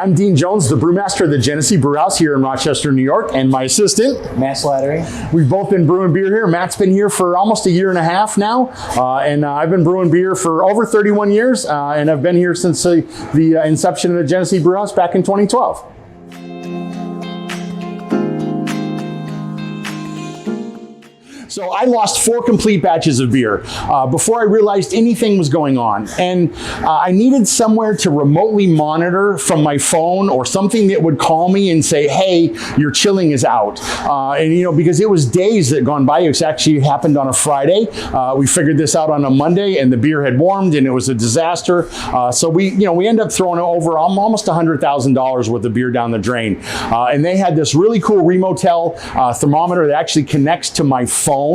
I'm Dean Jones, the brewmaster of the Genesee Brewhouse here in Rochester, New York, and my assistant, Matt Slattery. We've both been brewing beer here. Matt's been here for almost a year and a half now, and I've been brewing beer for over 31 years, and I've been here since the inception of the Genesee Brewhouse back in 2012. So I lost 4 complete batches of beer before I realized anything was going on. And I needed somewhere to remotely monitor from my phone or something that would call me and say, hey, your chilling is out. And you know, because it was days that had gone by. It actually happened on a Friday. We figured this out on a Monday and the beer had warmed and it was a disaster. So we ended up throwing over almost $100,000 worth of beer down the drain. And they had this really cool Remo-Tel thermometer that actually connects to my phone.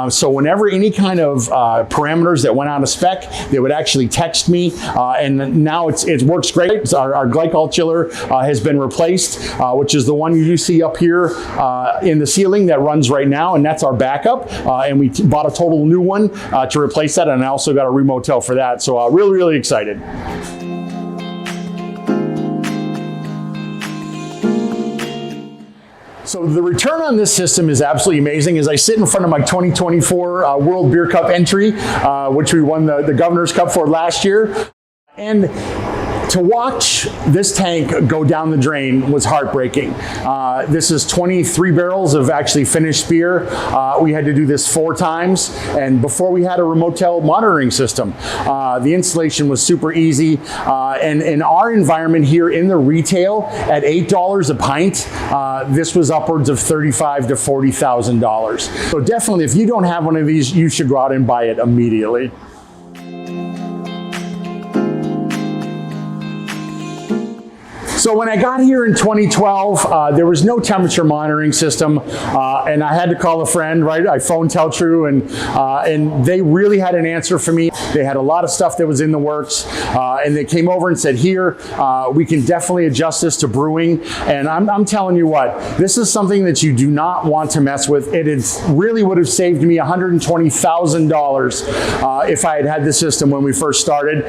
So whenever any kind of parameters that went out of spec, they would actually text me, and now it works great. Our glycol chiller has been replaced, which is the one you see up here in the ceiling that runs right now, and that's our backup. And we bought a total new one to replace that, and I also got a Remo-Tel for that. So really, really excited. So the return on this system is absolutely amazing. As I sit in front of my 2024 World Beer Cup entry, which we won the Governor's Cup for last year. And to watch this tank go down the drain was heartbreaking. This is 23 barrels of actually finished beer. We had to do this 4 times, and before we had a Remo-Tel monitoring system. The installation was super easy, and in our environment here in the retail at $8 a pint, this was upwards of $35,000 to $40,000. So definitely, if you don't have one of these, you should go out and buy it immediately. So when I got here in 2012, there was no temperature monitoring system, and I had to call a friend, right? I phoned Tel-Tru, and they really had an answer for me. They had a lot of stuff that was in the works, and they came over and said, here, we can definitely adjust this to brewing. And I'm telling you what, this is something that you do not want to mess with. It really would have saved me $120,000 if I had had the system when we first started.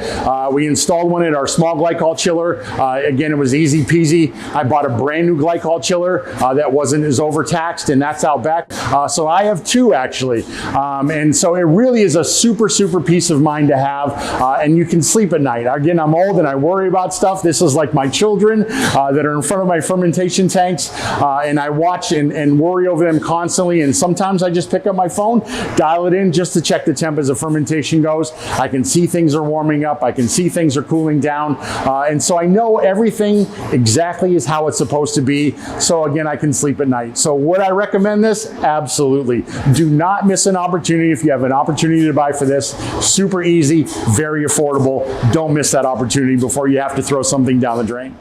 We installed one at our small glycol chiller. Again, it was easy peasy. I bought a brand new glycol chiller that wasn't as overtaxed, and that's out back. So I have 2 actually. And so it really is a super, super peace of mind to have, and you can sleep at night. Again, I'm old and I worry about stuff. This is like my children that are in front of my fermentation tanks, and I watch and worry over them constantly, and sometimes I just pick up my phone, dial it in just to check the temp as the fermentation goes. I can see things are warming up. I can see things are cooling down, and so I know everything exactly is how it's supposed to be. So again, I can sleep at night. So would I recommend this? Absolutely. Do not miss an opportunity if you have an opportunity to buy for this. Super easy, very affordable. Don't miss that opportunity before you have to throw something down the drain.